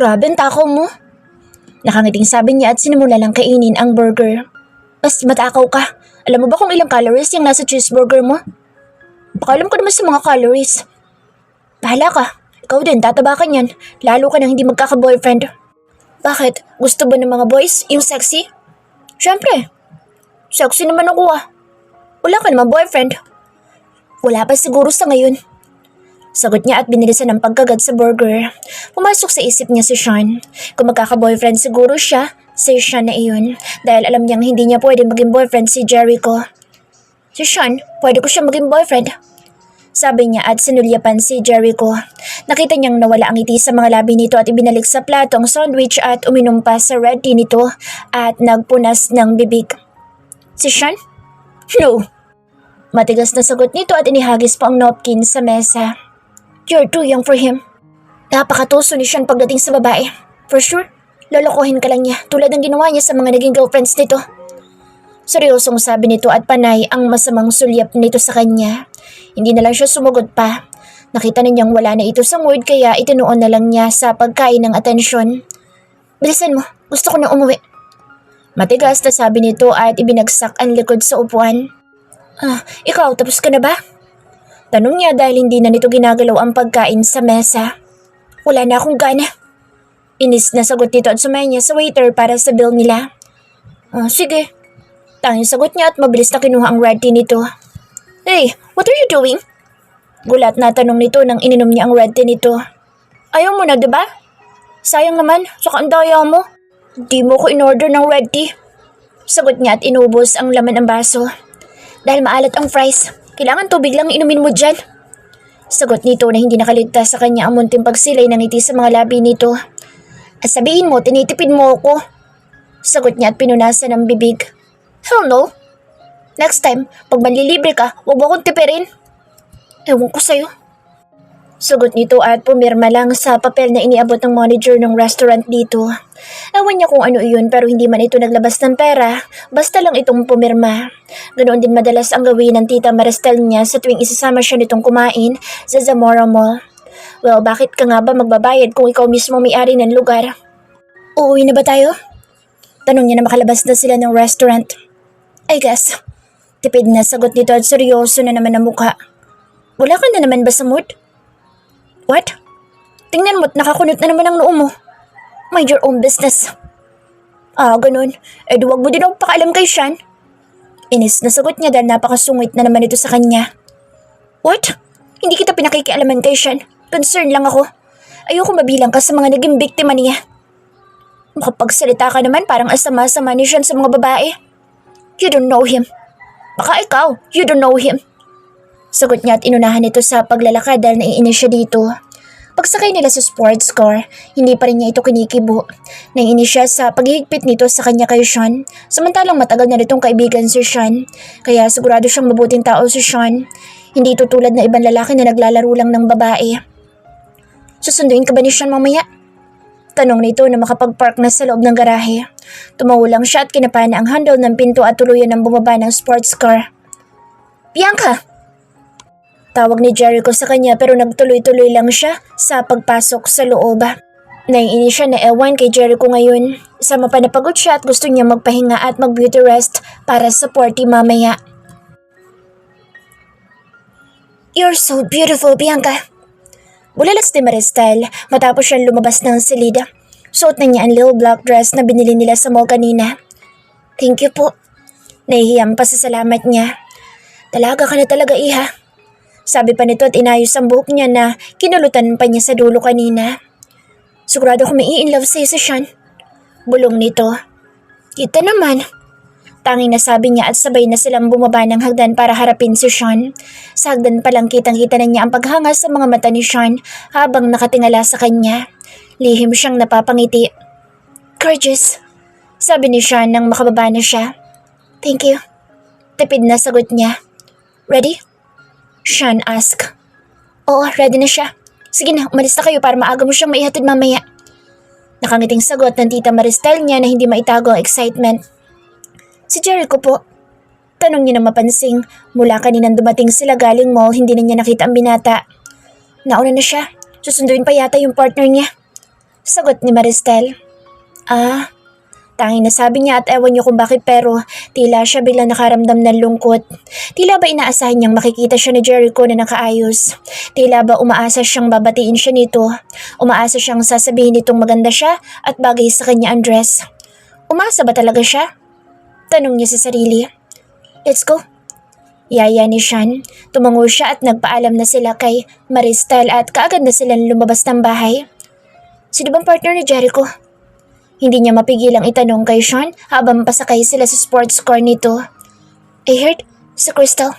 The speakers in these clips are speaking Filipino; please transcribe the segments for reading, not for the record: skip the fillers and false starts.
Grabe ang takaw mo. Nakangiting sabi niya at sinimula lang kainin ang burger. Mas matakaw ka. Alam mo ba kung ilang calories yung nasa cheeseburger mo? Baka alam ko naman sa mga calories. Bahala ka. Ikaw din, tataba ka niyan. Lalo ka nang hindi magkaka-boyfriend. Bakit? Gusto ba ng mga boys yung sexy? Siyempre. Sexy naman ako ah. Wala ka naman boyfriend. Wala pa siguro sa ngayon. Sagot niya at binilisan ng pagkagat sa burger. Pumasok sa isip niya si Sean. Kung magkaka-boyfriend siguro siya, si Sean na iyon. Dahil alam niyang hindi niya pwede maging boyfriend si Jericho. Si Sean, pwede ko siya maging boyfriend. Sabi niya at sinulyapan si Jericho. Nakita niyang nawala ang ngiti sa mga labi nito at ibinalik sa plato ang sandwich at uminom pa sa red tea nito at nagpunas ng bibig. Si Sean? No. Matigas na sagot nito at inihagis pa ang napkin sa mesa. You're too young for him. Napakatuso ni Sean pagdating sa babae. For sure, lolokohin ka lang niya tulad ng ginawa niya sa mga naging girlfriends nito. Seryosong sabi nito at panay ang masamang sulyap nito sa kanya. Hindi na lang siya sumugod pa. Nakita na niyang wala na ito sa mood kaya itinuon na lang niya sa pagkain ng atensyon. Bilisan mo, gusto ko na umuwi. Matigas na sabi nito at ibinagsak ang likod sa upuan. Ikaw tapos ka na ba? Tanong niya dahil hindi na nito ginagalaw ang pagkain sa mesa. Wala na akong gana. Inis na sagot nito at sumaya niya sa waiter para sa bill nila. Sige. Tanging sagot niya at mabilis na kinuha ang red tea nito. Hey, what are you doing? Gulat na tanong nito nang ininom niya ang red tea nito. Ayaw mo na, diba? Sayang naman, saka ang daya mo. Di mo ko in-order ng red tea. Sagot niya at inubos ang laman ng baso. Dahil maalat ang fries, kailangan tubig lang inumin mo dyan. Sagot nito na hindi nakaligtas sa kanya ang munting pagsilay ng ngiti sa mga labi nito. At sabihin mo, tinitipid mo ako. Sagot niya at pinunasan ang bibig. Hell no. Next time, pag manlilibre ka, huwag mo akong tipirin. Ewan ko sa'yo. Sagot nito at pumirma lang sa papel na iniabot ng manager ng restaurant dito. Ewan niya kung ano iyon pero hindi man ito naglabas ng pera, basta lang itong pumirma. Ganoon din madalas ang gawin ng tita Maristel niya sa tuwing isasama siya nitong kumain sa Zamora Mall. Well, bakit ka nga ba magbabayad kung ikaw mismo may-ari ng lugar? Uuwi na ba tayo? Tanong niya na makalabas na sila ng restaurant. I guess. Tipid na sagot nito at seryoso na naman ang mukha. Wala ka na naman ba sa mood? What? Tingnan mo't nakakunot na naman ang noo mo. Mind your own business. Ganun. Huwag mo din ako pakaalam kay Sean. Inis na sagot niya dahil napakasungit na naman ito sa kanya. What? Hindi kita pinakikialaman kay Sean. Concern lang ako. Ayoko mabilang ka sa mga naging biktima niya. Makapagsalita ka naman parang asama-sama ni Sean sa mga babae. You don't know him. Baka ikaw, you don't know him. Sagot niya at inunahan ito sa paglalakad dahil naiinis siya dito. Pagsakay nila sa sports car, hindi pa rin niya ito kinikibo. Naiinis siya sa paghihigpit nito sa kanya kay Sean. Samantalang matagal na nitong kaibigan si Sean. Kaya sigurado siyang mabuting tao si Sean. Hindi ito tulad na ibang lalaki na naglalaro lang ng babae. Susunduin ka ba ni Sean mamaya? Tanong nito na makapag-park na sa loob ng garahe. Tumawa lang siya at kinapana ang handle ng pinto at tuluyan ng bumaba ng sports car. Bianca! Tawag ni Jericho sa kanya pero nagtuloy-tuloy lang siya sa pagpasok sa loob. Naiinis siya na ewan kay Jericho ngayon. Isama pa napagod siya at gusto niya magpahinga at mag-beauty rest para sa party mamaya. You're so beautiful, Bianca. Bulalaks ni Maristel matapos siyang lumabas ng silid. Suot na niya ang little black dress na binili nila sa mall kanina. Thank you po. Nahihiyang pasasalamat niya. Talaga ka na talaga, iha. Sabi pa nito at inayos ang buhok niya na kinulutan pa niya sa dulo kanina. Sigurado ko may i-inlove sa'yo si Sean. Bulong nito. Kita naman. Tanging nasabi niya at sabay na silang bumaba ng hagdan para harapin si Sean. Sa hagdan palang kitang-kita na niya ang paghanga sa mga mata ni Sean habang nakatingala sa kanya. Lihim siyang napapangiti. Gorgeous. Sabi ni Sean nang makababa na siya. Thank you. Tipid na sagot niya. Ready? Sean asked. Oo, ready na siya. Sige na, umalis na kayo para maaga mo siyang maihatid mamaya. Nakangiting sagot ng tita Maristel niya na hindi maitago ang excitement. Si Jericho po. Tanong niya na mapansing. Mula kaninang dumating sila galing mall, hindi na niya nakita ang binata. Nauna na siya. Susunduin pa yata yung partner niya. Sagot ni Maristel. Ah, tanging nasabi niya at ewan niyo kung bakit pero tila siya biglang nakaramdam ng lungkot. Tila ba inaasahan niyang makikita siya ni Jericho na nakaayos? Tila ba umaasa siyang babatiin siya nito? Umaasa siyang sasabihin nitong maganda siya at bagay sa kanya ang dress? Umasa ba talaga siya? Tanong niya sa sarili. Let's go. Yaya ni Sean. Tumango siya at nagpaalam na sila kay Maristel at kaagad na silang lumabas ng bahay. Sino bang partner ni Jericho? Hindi niya mapigilang itanong kay Sean habang pasakay sila sa sports car nito. I heard, si Crystal.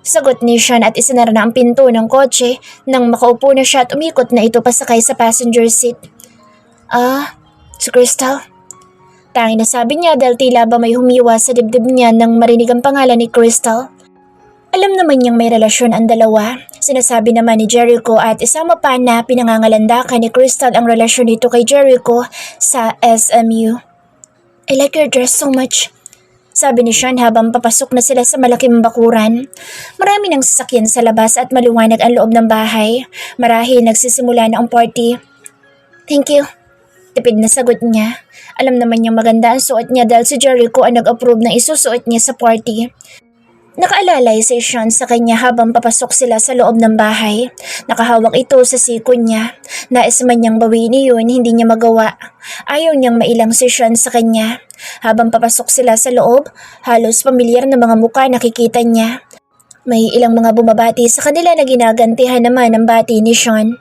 Sagot ni Sean at isinara na ang pinto ng kotse nang makaupo na siya at umikot na ito pasakay sa passenger seat. Ah, si Crystal. Tanging nasabi niya dahil tila ba may humiwa sa dibdib niya nang marinig ang pangalan ni Crystal. Alam naman niyang may relasyon ang dalawa. Sinasabi naman ni Jericho at isama pa na pinangangalandakan ni Crystal ang relasyon nito kay Jericho sa SMU. I like your dress so much. Sabi ni Sean habang papasok na sila sa malaking bakuran. Marami ng sasakyan sa labas at maliwanag ang loob ng bahay. Marahil nagsisimula na ang party. Thank you. Tipid na sagot niya. Alam naman niyang maganda ang suot niya dahil si Jericho ang nag-approve ng isusuot niya sa party. Nakaalalay si Sean sa kanya habang papasok sila sa loob ng bahay. Nakahawak ito sa siko niya. Nais man niyang bawiin iyon, hindi niya magawa. Ayaw niyang mailang si Sean sa kanya. Habang papasok sila sa loob, halos pamilyar na mga mukha nakikita niya. May ilang mga bumabati sa kanila na ginagantihan naman ang bati ni Sean.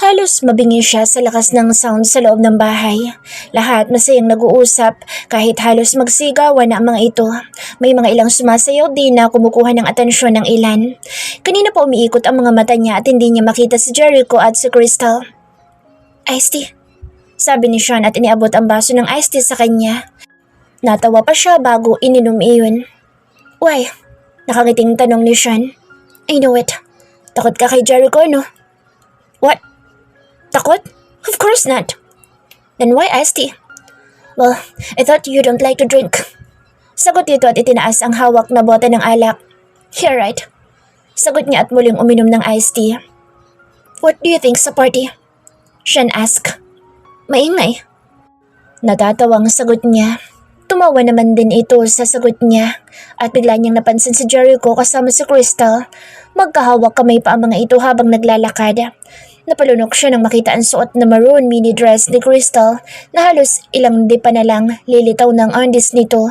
Halos mabingi siya sa lakas ng sound sa loob ng bahay. Lahat masayang nag-uusap kahit halos magsigawan na ang mga ito. May mga ilang sumasayaw din na kumukuha ng atensyon ng ilan. Kanina pa umiikot ang mga mata niya at hindi niya makita si Jericho at si Crystal. Iced tea, sabi ni Sean at iniabot ang baso ng iced tea sa kanya. Natawa pa siya bago ininom iyon. Why? Nakangiting tanong ni Sean. I know it. Takot ka kay Jericho, no? What? Takot? Of course not. Then why iced tea? Well, I thought you don't like to drink. Sagot nito at itinaas ang hawak na bote ng alak. You're right. Sagot niya at muling uminom ng iced tea. What do you think sa party? Sean asked. Maingay. Natatawang sagot niya. Tumawa naman din ito sa sagot niya at bigla niyang napansin si Jericho kasama si Crystal. Magkahawak kamay pa ang mga ito habang naglalakad. Napalunok siya nang makita ang suot na maroon mini dress ni Crystal na halos ilang di pa na lang lilitaw ng undies nito.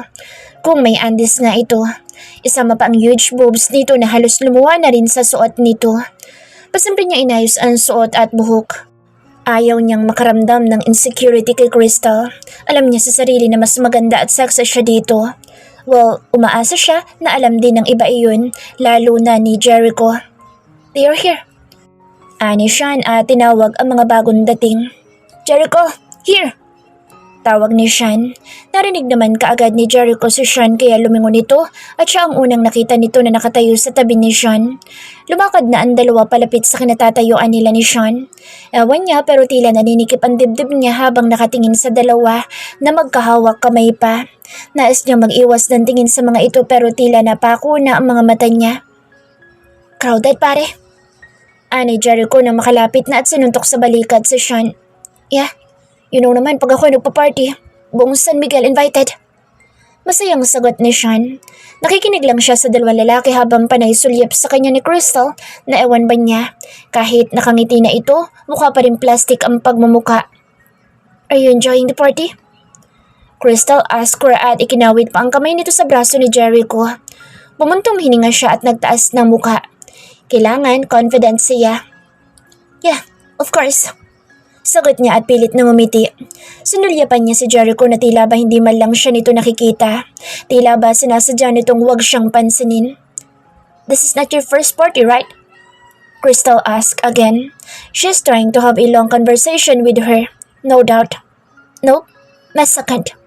Kung may undies nga ito. Isama pa ang huge boobs nito na halos lumuwa na rin sa suot nito. Pasimple niya inayos ang suot at buhok. Ayaw niyang makaramdam ng insecurity kay Crystal. Alam niya sa sarili na mas maganda at sexy siya dito. Well, umaasa siya na alam din ng iba iyon, lalo na ni Jericho. They are here. Ani Sean at tinawag ang mga bagong dating. Jericho, here! Tawag ni Sean. Narinig naman kaagad ni Jericho si Sean kaya lumingon ito at siya ang unang nakita nito na nakatayo sa tabi ni Sean. Lumakad na ang dalawa palapit sa kinatatayuan nila ni Sean. Ewan niya pero tila naninikip ang dibdib niya habang nakatingin sa dalawa na magkahawak kamay pa. Nais niya mag-iwas ng tingin sa mga ito pero tila napako na ang mga mata niya. Crowded pare. Ani Jericho na makalapit na at sinuntok sa balikat si Sean. Yeah, you know naman pag ako nagpa-party, buong San Miguel invited. Masayang sagot ni Sean. Nakikinig lang siya sa dalawang lalaki habang panay sulyap sa kanya ni Crystal na ewan ba niya. Kahit nakangiti na ito, mukha pa rin plastic ang pagmumuka. Are you enjoying the party? Crystal asked her at ikinawit pa ang kamay nito sa braso ni Jericho. Bumuntong hininga siya at nagtaas ng mukha. Kailangan confident siya. Yeah, of course. Sagot niya at pilit na ngumiti. Sinulyapan niya si Jericho na tila ba hindi man lang siya nito nakikita. Tila ba sinasadya nitong huwag siyang pansinin. This is not your first party, right? Crystal asked again. She's trying to have a long conversation with her. No doubt. Nope, my second.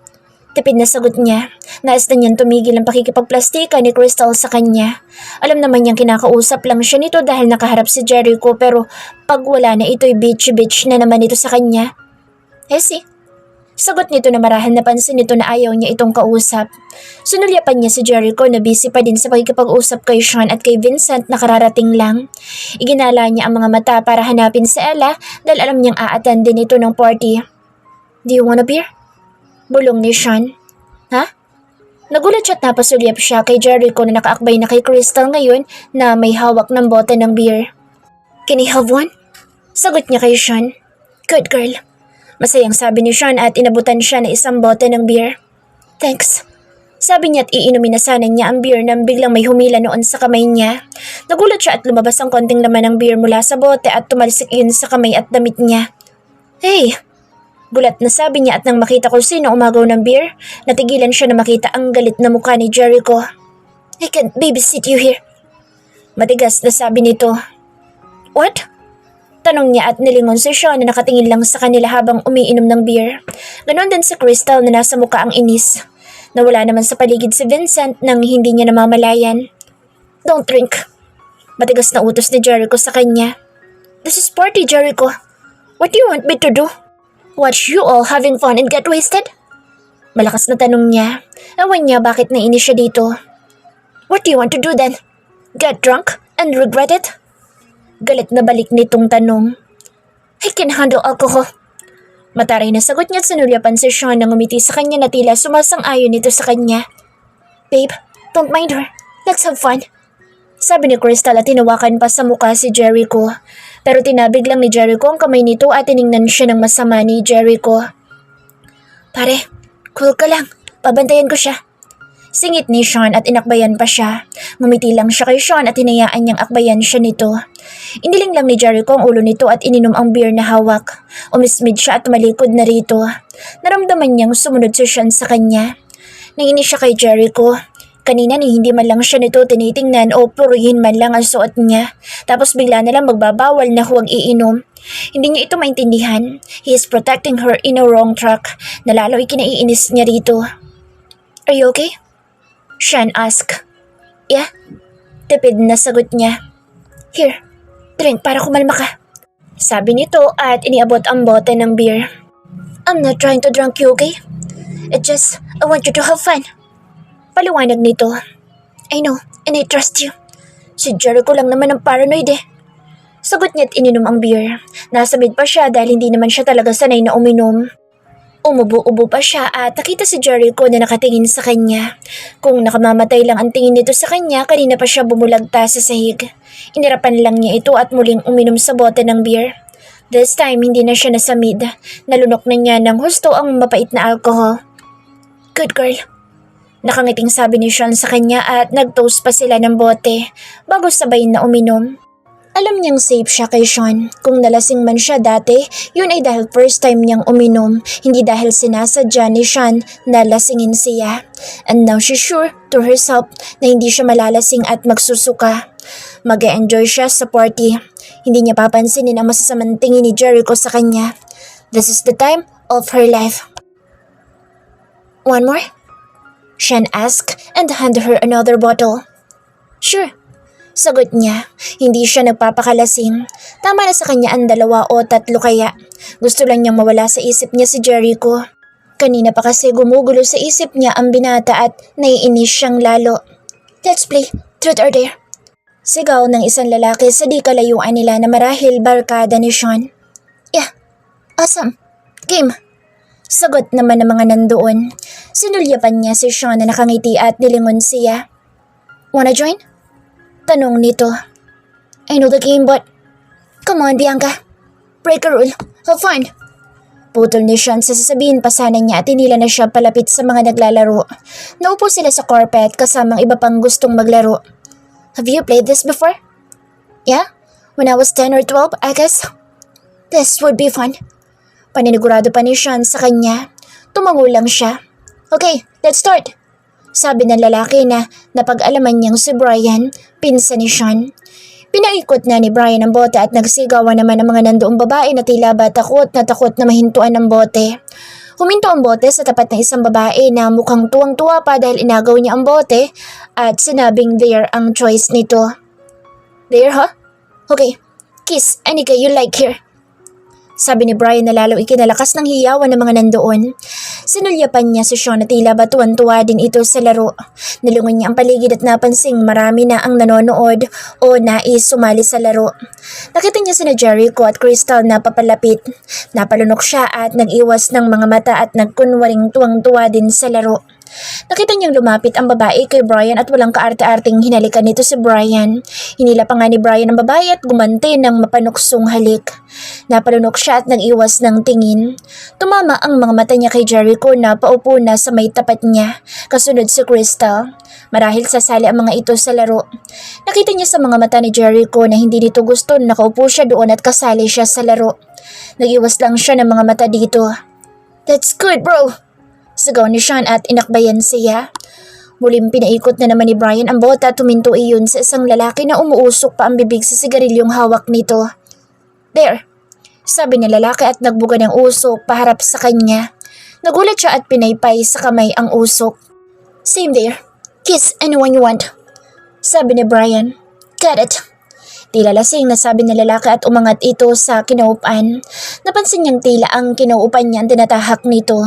Tipid na sagot niya. Nais na niyang tumigil ang pakikipagplastika ni Crystal sa kanya. Alam naman niyang kinakausap lang siya nito dahil nakaharap si Jericho pero pag wala na ito'y bitch na naman ito sa kanya. Eh si, Sagot nito na marahan napansin nito na ayaw niya itong kausap. Sinulyapan niya si Jericho na busy pa din sa pagkikipag-usap kay Sean at kay Vincent na kararating lang. Iginala niya ang mga mata para hanapin si Ella dahil alam niyang a-attend din ito ng party. Do you want a beer? Bulong ni Sean. Ha? Nagulat siya at napasulyap siya kay Jericho na nakaakbay na kay Crystal ngayon na may hawak ng bote ng beer. Can I have one? Sagot niya kay Sean. Good girl. Masayang sabi ni Sean at inabutan siya na isang bote ng beer. Thanks. Sabi niya at iinumin na sana niya ang beer nang biglang may humila noon sa kamay niya. Nagulat siya at lumabas ang konting laman ng beer mula sa bote at tumalsik yun sa kamay at damit niya. Hey! Gulat na sabi niya at nang makita ko sino umagaw ng beer, natigilan siya na makita ang galit na mukha ni Jericho. I can't babysit you here. Matigas na sabi nito. What? Tanong niya at nilingon si Sean na nakatingin lang sa kanila habang umiinom ng beer. Ganon din si Crystal na nasa mukha ang inis. Nawala naman sa paligid si Vincent nang hindi niya namamalayan. Don't drink. Matigas na utos ni Jericho sa kanya. This is party, Jericho. What do you want me to do? Watch you all having fun and get wasted? Malakas na tanong niya. Ewan niya bakit nainis siya dito. What do you want to do then? Get drunk and regret it? Galit na balik nitong tanong. I can handle alcohol. Mataray na sagot niya at sinulyapan si Sean na ngumiti sa kanya na tila sumasang-ayon nito sa kanya. Babe, don't mind her. Let's have fun. Sabi ni Crystal at tinawakan pa sa mukha si Jericho. Pero tinabig lang ni Jericho ang kamay nito at tiningnan siya ng masama ni Jericho. Pare, cool ka lang. Pabantayan ko siya. Singit ni Sean at inakbayan pa siya. Ngumiti lang siya kay Sean at hinayaan niyang akbayan siya nito. Iniling lang ni Jericho ang ulo nito at ininom ang beer na hawak. Umismid siya at tumalikod na rito. Naramdaman niyang sumunod si Sean sa kanya. Nainis siya kay Jericho. Kanina ni hindi man lang siya nito tinitingnan o purihin man lang ang suot niya. Tapos bigla na lang magbabawal na huwag iinom. Hindi niya ito maintindihan. He is protecting her in a wrong track na lalo ikinaiinis niya rito. Are you okay? Sean asked. Yeah? Tipid na sagot niya. Here, drink para kumalma ka. Sabi nito at iniabot ang bote ng beer. I'm not trying to drunk you, okay? It's just, I want you to have fun. Paliwanag nito. I know, and I trust you. Si Jericho lang naman ang paranoid eh. Sagot niya at ininom ang beer. Nasa mid pa siya dahil hindi naman siya talaga sanay na uminom. Umubo-ubo pa siya at nakita si Jericho na nakatingin sa kanya. Kung nakamamatay lang ang tingin nito sa kanya, kanina pa siya bumulagta sa sahig. Inirapan lang niya ito at muling uminom sa bote ng beer. This time, hindi na siya nasamid. Nalunok na niya ng husto ang mapait na alcohol. Good girl. Nakangiting sabi ni Sean sa kanya at nag-toast pa sila ng bote bago sabay na uminom. Alam niyang safe siya kay Sean. Kung nalasing man siya dati, yun ay dahil first time niyang uminom, hindi dahil sinasadya ni Sean na lasingin siya. And now she's sure to herself na hindi siya malalasing at magsusuka. Mag-e-enjoy siya sa party. Hindi niya papansinin ang masasamang tingin ni Jericho sa kanya. This is the time of her life. One more? Sean asked and handed her another bottle. Sure. Sagot niya, hindi siya nagpapakalasing. Tama na sa kanya ang 2 o 3 kaya. Gusto lang niyang mawala sa isip niya si Jericho. Kanina pa kasi gumugulo sa isip niya ang binata at naiinis siyang lalo. Let's play Truth or Dare. Sigaw ng isang lalaki sa di kalayuan nila na marahil barkada ni Sean. Yeah, awesome. Game. Sagot naman ng mga nandoon. Sinulyapan niya si Sean na nakangiti at nilingon siya. Wanna join? Tanong nito. I know the game but... Come on, Bianca. Break a rule. Have fun. Putol ni Sean sa sasabihin pa sana niya at tinila na siya palapit sa mga naglalaro. Naupo sila sa carpet kasamang iba pang gustong maglaro. Have you played this before? Yeah? When I was 10 or 12, I guess. This would be fun. Paninigurado pa ni Sean sa kanya. Tumango lang siya. Okay, let's start. Sabi ng lalaki na napag-alaman niyang si Brian, pinsan ni Sean. Pinaikot na ni Brian ang bote at nagsigawan naman ang mga nandoong babae na tila ba takot na mahintuan ng bote. Huminto ang bote sa tapat ng isang babae na mukhang tuwang-tuwa pa dahil inagaw niya ang bote at sinabing there ang choice nito. There, huh? Okay, kiss any guy you like here. Sabi ni Brian na lalo ikinalakas ng hiyawan ng mga nandoon. Sinulyapan niya si Sean na tila ba tuwan-tuwa din ito sa laro. Nilungon niya ang paligid at napansing marami na ang nanonood o nais sumali sa laro. Nakita niya sina Jericho at Crystal na papalapit. Napalunok siya at nag-iwas ng mga mata at nagkunwaring tuwang-tuwa din sa laro. Nakita niyang lumapit ang babae kay Brian at walang kaarte-arting hinalikan nito si Brian. Hinila pa nga ni Brian ang babae at gumanti ng mapanuksong halik. Napalunok siya at nag-iwas ng tingin. Tumama ang mga mata niya kay Jericho na paupo na sa may tapat niya, kasunod si Crystal. Marahil sasali ang mga ito sa laro. Nakita niya sa mga mata ni Jericho na hindi nito gusto na nakaupo siya doon at kasali siya sa laro. Nag-iwas lang siya ng mga mata dito. "That's good, bro!" Sigaw ni Sean at inakbayan siya. Muling pinaikot na naman ni Brian ang bota at tuminto iyon sa isang lalaki na umuusok pa ang bibig sa sigarilyong hawak nito. "There," sabi ng lalaki at nagbuga ng usok paharap sa kanya. Nagulat siya at pinaypay sa kamay ang usok. "Same there. Kiss anyone you want," sabi ni Brian. "Got it." Tila lasing na sabi ng lalaki at umangat ito sa kinaupan. Napansin niyang tila ang kinaupan niya ang tinatahak nito.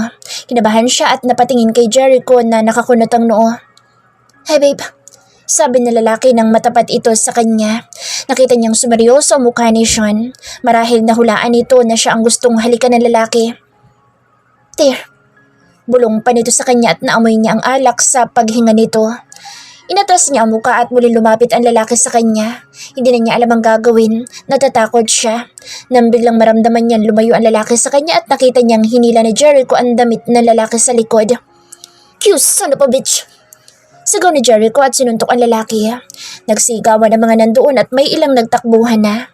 Kinabahan siya at napatingin kay Jericho na nakakunot ang noo. "Hey babe," sabi ng lalaki nang matapat ito sa kanya. Nakita niyang sumeryoso ang mukha ni Sean. Marahil nahulaan nito na siya ang gustong halikan ng lalaki. "There." Bulong pa nito sa kanya at naamoy niya ang alak sa paghinga nito. Inatas niya ang muka at muli lumapit ang lalaki sa kanya. Hindi na niya alam ang gagawin. Natatakot siya. Nang biglang maramdaman niyan lumayo ang lalaki sa kanya at nakita niyang hinila ni Jericho ang damit ng lalaki sa likod. "You son of a bitch!" Sigaw ni Jericho at sinuntok ang lalaki. Nagsigawan ang mga nandoon at may ilang nagtakbuhan na.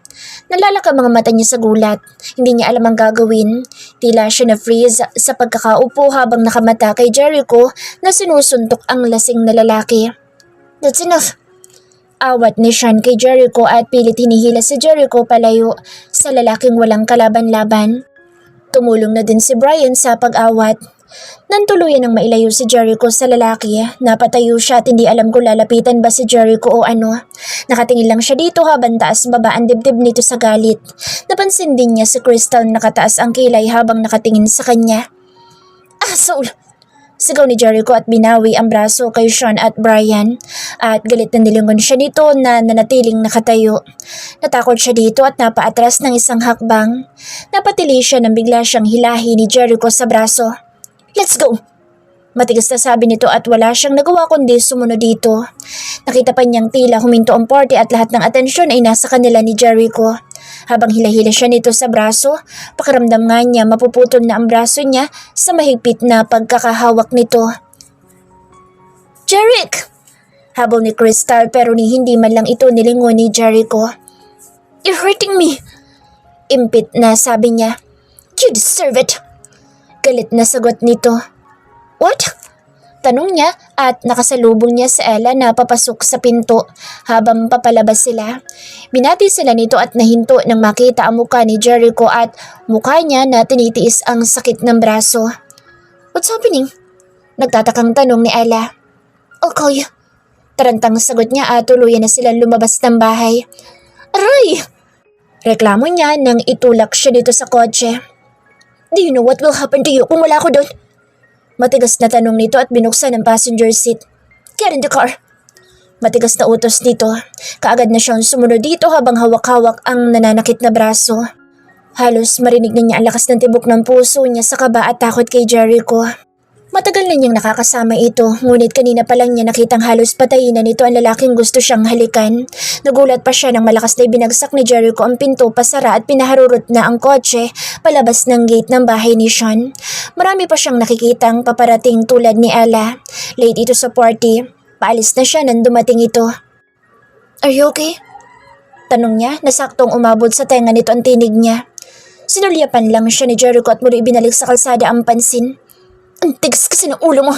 Nalalak ang mga mata niya sa gulat. Hindi niya alam ang gagawin. Tila siya na-freeze sa pagkakaupo habang nakamata kay Jericho na sinusuntok ang lasing na lalaki. "That's enough!" Awat ni Sean kay Jericho at pilit hinihila si Jericho palayo sa lalaking walang kalaban-laban. Tumulong na din si Brian sa pag-awat. Nang tuluyan ng mailayo si Jericho sa lalaki, napatayo siya at hindi alam kung lalapitan ba si Jericho o ano. Nakatingin lang siya dito habang taas baba ang dibdib nito sa galit. Napansin din niya si Crystal nakataas ang kilay habang nakatingin sa kanya. "Asshole!" Sigaw ni Jericho at binawi ang braso kay Sean at Brian. At galit na nilingon siya dito na nanatiling nakatayo. Natakot siya dito at napaatras ng isang hakbang. Napatili siya nang bigla siyang hilahi ni Jericho sa braso. "Let's go!" Matigas na sabi nito at wala siyang nagawa kundi sumunod dito. Nakita pa niyang tila huminto ang party at lahat ng atensyon ay nasa kanila ni Jericho. Habang hila-hila siya nito sa braso, pakiramdam nga niya mapuputol na ang braso niya sa mahigpit na pagkakahawak nito. "Jeric!" Habol ni Crystal pero hindi man lang ito nilingon ni Jericho. "You're hurting me!" Impit na sabi niya. "You deserve it!" Galit na sagot nito. "What?" Tanong niya at nakasalubong niya si Ella na papasok sa pinto habang papalabas sila. Binati sila nito at nahinto nang makita ang mukha ni Jericho at mukha niya na tinitiis ang sakit ng braso. "What's happening?" Nagtatakang tanong ni Ella. "Okay." Tarantang sagot niya at tuluyan na silang lumabas ng bahay. "Aray!" Reklamo niya nang itulak siya dito sa kotse. "Do you know what will happen to you kung wala ko doon?" Matigas na tanong nito at binuksan ang passenger seat. "Get in the car!" Matigas na utos nito. Kaagad na siyang sumunod dito habang hawak-hawak ang nananakit na braso. Halos marinig na niya ang lakas ng tibok ng puso niya sa kaba at takot kay Jericho. Matagal na niyang nakakasama ito, ngunit kanina pa lang niya nakitang halos patayin na nito ang lalaking gusto siyang halikan. Nagulat pa siya nang malakas na ibinagsak ni Jericho ang pinto pasara at pinaharurot na ang kotse palabas ng gate ng bahay ni Sean. Marami pa siyang nakikitang paparating tulad ni Ella. Late ito sa party. Paalis na siya nang dumating ito. "Are you okay?" Tanong niya na saktong umabot sa tenga nito ang tinig niya. Sinulyapan lang siya ni Jericho at muli ibinalik sa kalsada ang pansin. "Ang tigas kasi ng ulo mo."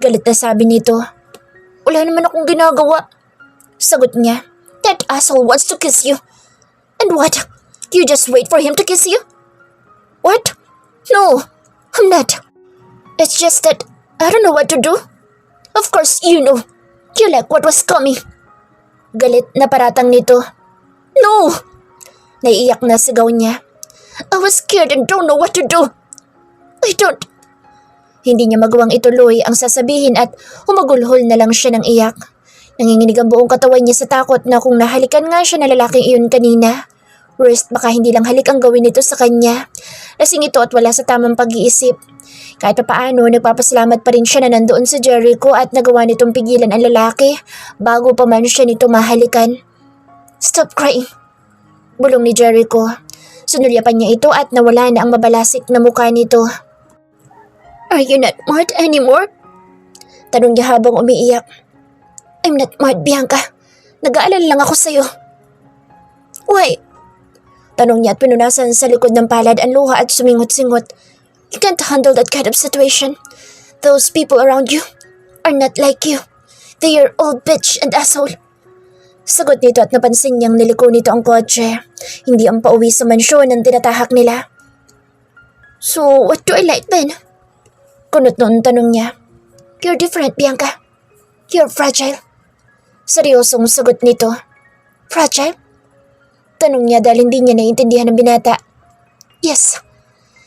Galit na sabi nito. "Wala naman akong ginagawa." Sagot niya. "That asshole wants to kiss you." "And what? You just wait for him to kiss you?" "What? No, I'm not. It's just that I don't know what to do." "Of course you know. You like what was coming." Galit na paratang nito. "No!" Naiiyak na sigaw niya. I was scared and don't know what to do. I don't... Hindi niya magawang ituloy ang sasabihin at humagulhol na lang siya ng iyak. Nanginginig ang buong katawan niya sa takot na kung nahalikan nga siya na lalaking iyon kanina. Worst, baka hindi lang halik ang gawin nito sa kanya. Lasing ito at wala sa tamang pag-iisip. Kahit papaano, nagpapasalamat pa rin siya na nandoon sa Jericho at nagawa nitong pigilan ang lalaki bago pa man siya nito mahalikan. Stop crying, bulong ni Jericho. Sunulyapan niya ito at nawala na ang mabalasik na mukha nito. Are you not mad anymore? Tanong niya habang umiiyak. I'm not mad, Bianca. Nag-aalala lang ako sa'yo. Why? Tanong niya at pinunasan sa likod ng palad ang luha at sumingot-singot. You can't handle that kind of situation. Those people around you are not like you. They are all bitch and asshole. Sagot nito at napansin niyang niliko nito ang kotse. Hindi ang pauwi sa mansyon ang tinatahak nila. So, what do I like then? Kunot noon tanong niya. You're different, Bianca. You're fragile. Seryosong sagot nito. Fragile? Tanong niya dahil hindi niya naiintindihan ng binata. Yes.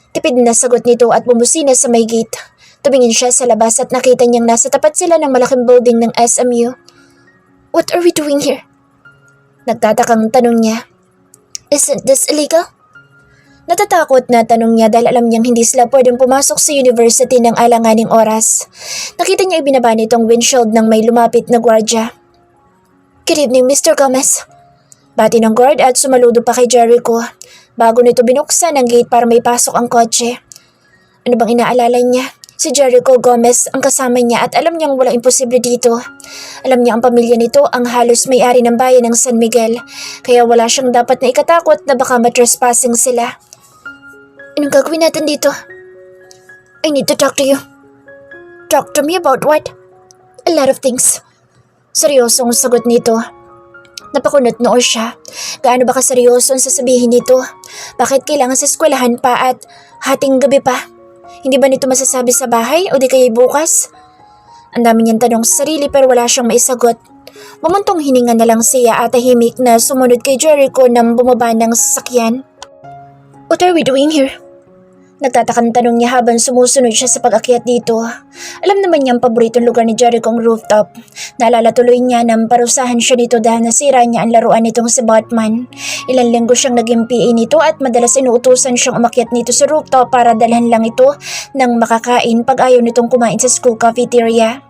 Tipid na sagot nito at bumusina sa may gate. Tumingin siya sa labas at nakita niyang nasa tapat sila ng malaking building ng SMU. What are we doing here? Nagtatakang tanong niya. Isn't this illegal? Natatakot na tanong niya dahil alam niyang hindi sila pwedeng pumasok sa university ng alanganing oras. Nakita niya ibinaba nitong windshield ng may lumapit na gwardya. Good evening, Mr. Gomez. Bati ng guard at sumaludo pa kay Jericho. Bago nito binuksan ang gate para may pasok ang kotse. Ano bang inaalala niya? Si Jericho Gomez ang kasama niya at alam niyang walang imposible dito. Alam niya ang pamilya nito ang halos may-ari ng bayan ng San Miguel. Kaya wala siyang dapat na ikatakot na baka matrespassing sila. Anong gagawin natin dito? I need to talk to you. Talk to me about what? A lot of things. Seryosong sagot nito. Napakunot noo siya. Gaano ba kaseryoso ang sasabihin nito? Bakit kailangan sa eskwelahan pa at hating gabi pa? Hindi ba nito masasabi sa bahay o di kaya bukas? Ang dami niyang tanong sa sarili pero wala siyang maisagot. Mumuntong hininga na lang siya at tahimik na sumunod kay Jericho nang bumaba ng sasakyan. What are we doing here? Nagtatakang tanong niya habang sumusunod siya sa pag-akyat dito. Alam naman niya ang paboritong lugar ni Jericho ang rooftop. Naalala tuloy niya na parusahan siya dito dahil nasira niya ang laruan nitong si Batman. Ilang linggo siyang naging PA nito at madalas inuutusan siyang umakyat nito sa rooftop para dalhan lang ito ng makakain pag ayaw nitong kumain sa school cafeteria.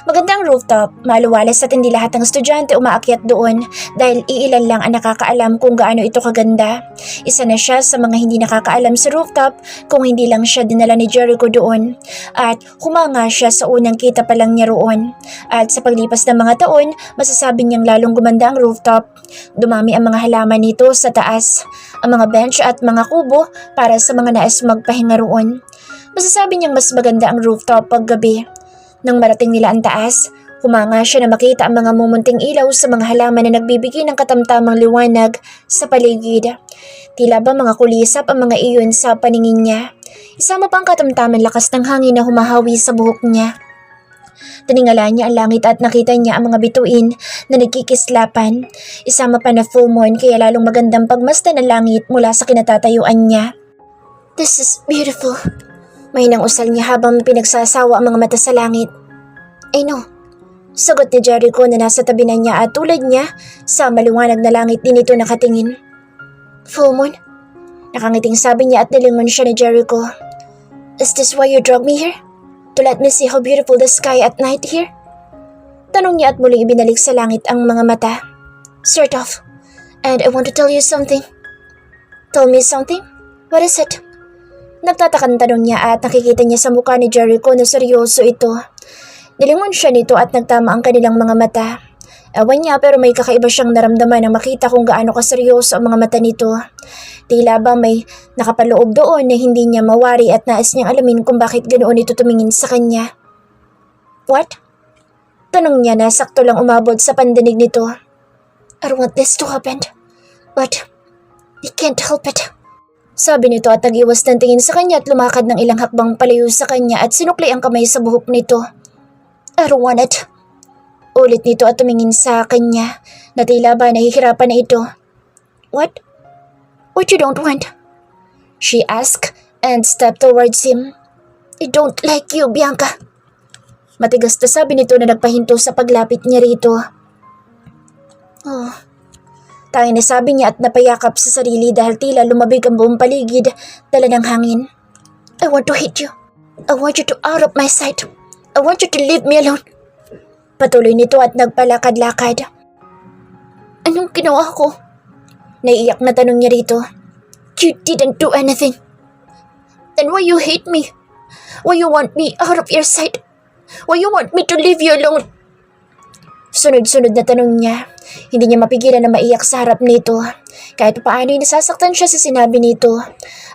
Magandang rooftop, maluwalas at hindi lahat ng estudyante umaakyat doon dahil iilan lang ang nakakaalam kung gaano ito kaganda. Isa na siya sa mga hindi nakakaalam sa rooftop kung hindi lang siya dinala ni Jericho doon at humanga siya sa unang kita pa lang niya roon. At sa paglipas ng mga taon, masasabi niyang lalong gumanda ang rooftop. Dumami ang mga halaman nito sa taas, ang mga bench at mga kubo para sa mga nais magpahinga roon. Masasabi niyang mas maganda ang rooftop pag gabi. Nang marating nila ang taas, humanga siya na makita ang mga mumunting ilaw sa mga halaman na nagbibigay ng katamtamang liwanag sa paligid. Tila ba mga kulisap ang mga iyon sa paningin niya. Isama pa ang katamtaman lakas ng hangin na humahawi sa buhok niya. Tiningala niya ang langit at nakita niya ang mga bituin na nagkikislapan. Isama pa na full moon kaya lalong magandang pagmasdan ng langit mula sa kinatatayuan niya. This is beautiful. Mahinang usal niya habang pinagsasawa ang mga mata sa langit. I know. Sagot ni Jericho na nasa tabi na niya at tulad niya sa maliwanag na langit din ito nakatingin. Full moon? Nakangiting sabi niya at nilingon siya ni Jericho. Is this why you drug me here? To let me see how beautiful the sky at night here? Tanong niya at muling ibinalik sa langit ang mga mata. Sort of. And I want to tell you something. Tell me something? What is it? Nagtatakang tanong niya at nakikita niya sa mukha ni Jericho na seryoso ito. Nilingon siya nito at nagtama ang kanilang mga mata. Ewan niya pero may kakaiba siyang naramdaman nang makita kung gaano kaseryoso ang mga mata nito. Tila ba may nakapaloob doon na hindi niya mawari at nais niyang alamin kung bakit ganoon ito tumingin sa kanya. What? Tanong niya na sakto lang umabot sa pandinig nito. I don't want this to happen. But I can't help it. Sabi nito at nag-iwas ng tingin sa kanya at lumakad ng ilang hakbang palayo sa kanya at sinukli ang kamay sa buhok nito. I don't want it. Ulit nito at tumingin sa kanya na tila ba nahihirapan na ito. What? What you don't want? She asked and stepped towards him. I don't like you, Bianca. Matigas na sabi nito na nagpahinto sa paglapit niya rito. Oh, tanging nasabi niya at napayakap sa sarili dahil tila lumabig ang buong paligid dala ng hangin. I want to hit you. I want you to out of my sight. I want you to leave me alone. Patuloy nito at nagpalakad-lakad. Anong ginawa ko? Naiiyak na tanong niya rito. You didn't do anything. Then why you hate me? Why you want me out of your sight? Why you want me to leave you alone? Sunod-sunod na tanong niya. Hindi niya mapigilan na maiyak sa harap nito. Kahit paano ay nasasaktan siya sa sinabi nito.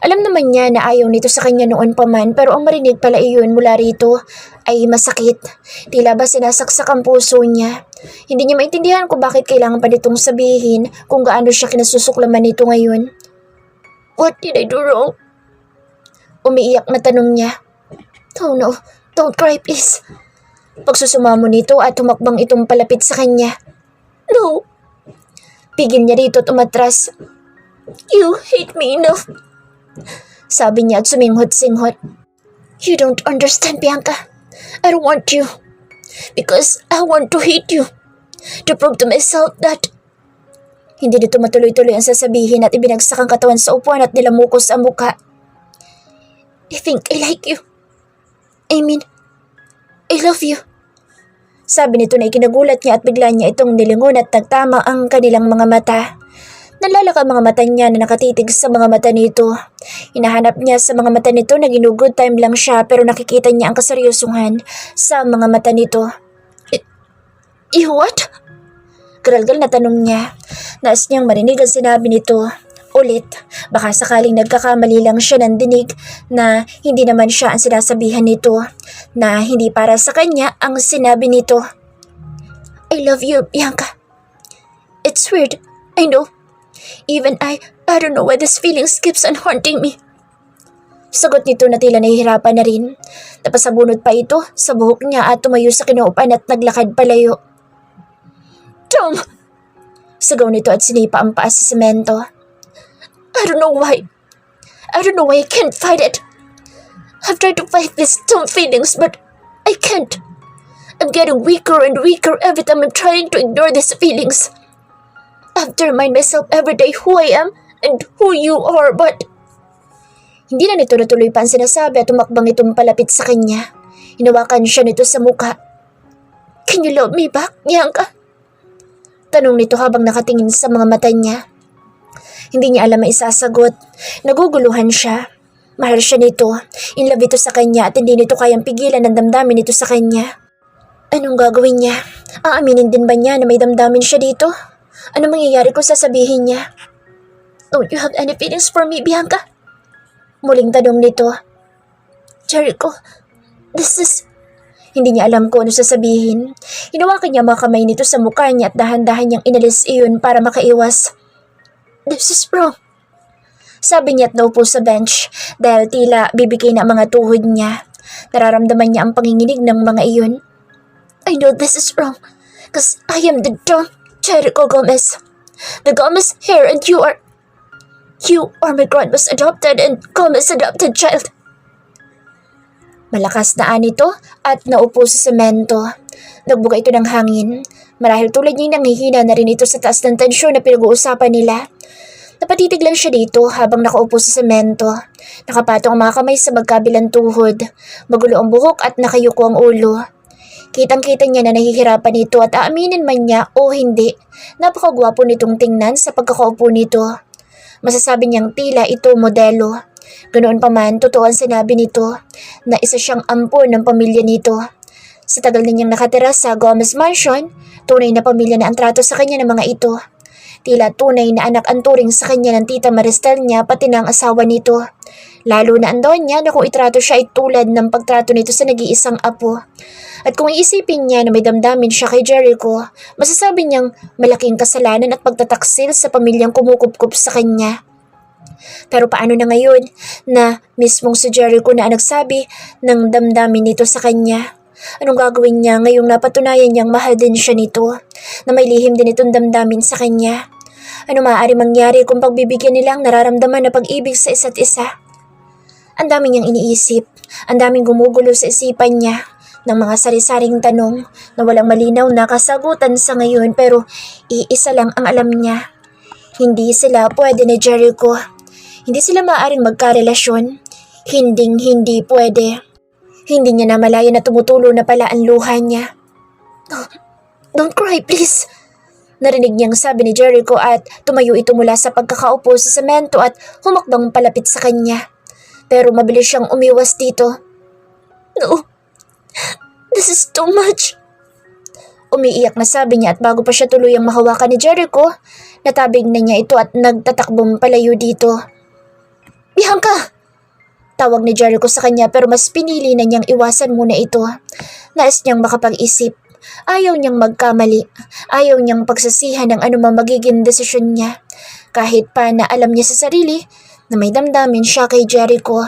Alam naman niya na ayaw nito sa kanya noon pa man, pero ang marinig pala iyon mula rito ay masakit. Tila ba sinasaksak ang puso niya. Hindi niya maintindihan kung bakit kailangan pa nitong sabihin kung gaano siya kinasusuklaman nito ngayon. What did I do wrong? Umiiyak na tanong niya. Oh no, don't cry please. Pagsusumamo nito at humakbang itong palapit sa kanya. No. Pigil niya rito at umatras. You hate me enough. Sabi niya at suminghot-singhot. You don't understand, Bianca. I don't want you. Because I want to hate you. To prove to myself that... Hindi nito matuloy-tuloy ang sasabihin at ibinagsak ang katawan sa upuan at nilamukos ang mukha. I think I like you. I mean, I love you. Sabi nito na ikinagulat niya at bigla niya itong nilingon at nagtama ang kanilang mga mata. Nalalaka ang mga mata niya na nakatitig sa mga mata nito. Hinahanap niya sa mga mata nito na ginugod time lang siya pero nakikita niya ang kaseryosuhan sa mga mata nito. What? Garalgal na tanong niya. Nais niyang marinig ang sinabi nito. Ulit, baka sakaling nagkakamali lang siya ng dinig na hindi naman siya ang sinasabihan nito, na hindi para sa kanya ang sinabi nito. I love you, Bianca. It's weird, I know. Even I don't know why this feeling keeps on haunting me. Sagot nito na tila nahihirapan na rin. Napasabunod pa ito sa buhok niya at tumayo sa kinaupan at naglakad palayo. Tom! Sigaw nito at sinipa ang paa sa semento. I don't know why. I don't know why I can't fight it. I've tried to fight these dumb feelings, but I can't. I'm getting weaker and weaker every time I'm trying to ignore these feelings. I have to remind myself every day who I am and who you are, but... Hindi na nito natuloy pa ang sinasabi at tumakbang itong palapit sa kanya. Hinawakan siya nito sa mukha. Can you love me back, Bianca? Tanong nito habang nakatingin sa mga mata niya. Hindi niya alam ang isasagot. Naguguluhan siya. Mahal siya nito. In love ito sa kanya at hindi nito kayang pigilan ang damdamin nito sa kanya. Anong gagawin niya? Aaminin din ba niya na may damdamin siya dito? Ano mangyayari kung sasabihin niya? Don't you have any feelings for me, Bianca? Muling tanong nito. Jericho, this is... Hindi niya alam kung ano sasabihin. Hinawakan niya mga kamay nito sa mukha niya at dahan-dahan niyang inalis iyon para makaiwas. This is wrong. Sabi niya at naupo sa bench dahil tila bibigay na ang mga tuhod niya. Nararamdaman niya ang panginginig ng mga iyon. I know this is wrong because I am the Don Jericho Gomez. The Gomez here and you are my grandma's adopted and Gomez adopted child. Malakas na anito at naupo sa semento. Nagbuga ito ng hangin. Marahil tulad niya nanghihina na rin ito sa taas ng tensyon na pinag-uusapan nila. Napatitig lang siya dito habang nakaupo sa semento. Nakapatong ang mga kamay sa magkabilang tuhod. Magulo ang buhok at nakayuko ang ulo. Kitang-kita niya na nahihirapan ito at aaminin man niya o hindi. Napakagwapo nitong tingnan sa pagkakaupo nito. Masasabi niyang tila ito modelo. Ganoon pa man, totoo ang sinabi nito na isa siyang ampon ng pamilya nito. Sa tagal na niyang nakatira sa Gomez Mansion, tunay na pamilya na ang trato sa kanya ng mga ito. Tila tunay na anak ang turing sa kanya ng tita Maristel niya pati ng asawa nito. Lalo na andon niya na kung itrato siya ay tulad ng pagtrato nito sa nag-iisang apo. At kung iisipin niya na may damdamin siya kay Jericho, masasabi niyang malaking kasalanan at pagtataksil sa pamilyang kumukupkup sa kanya. Pero paano na ngayon na mismong si Jericho na ang nagsabi ng damdamin nito sa kanya? Anong gagawin niya ngayong napatunayan niyang mahal din siya nito, na may lihim din itong damdamin sa kanya? Ano maaari mangyari kung pagbibigyan nila ang nararamdaman na pag-ibig sa isa't isa? Ang daming niyang iniisip, ang daming gumugulo sa isipan niya ng mga sari-saring tanong na walang malinaw na kasagutan sa ngayon pero iisa lang ang alam niya. Hindi sila pwede ni Jericho. Hindi sila maaaring magkarelasyon. Hindi pwede. Hindi niya namalayan na tumutulo na pala ang luha niya. "Oh, don't cry, please." Narinig niyang sabi ni Jericho at tumayo ito mula sa pagkakaupo sa semento at humakbang palapit sa kanya. Pero mabilis siyang umiwas dito. "No, this is too much." Umiiyak na sabi niya at bago pa siya tuluyang mahawakan ni Jericho, natabig na niya ito at nagtatakbong palayo dito. "Bianca!" Tawag ni Jericho sa kanya pero mas pinili na niyang iwasan muna ito. Nais niyang makapag-isip. Ayaw niyang magkamali. Ayaw niyang pagsasihan ng anumang magiging desisyon niya. Kahit pa na alam niya sa sarili na may damdamin siya kay Jericho.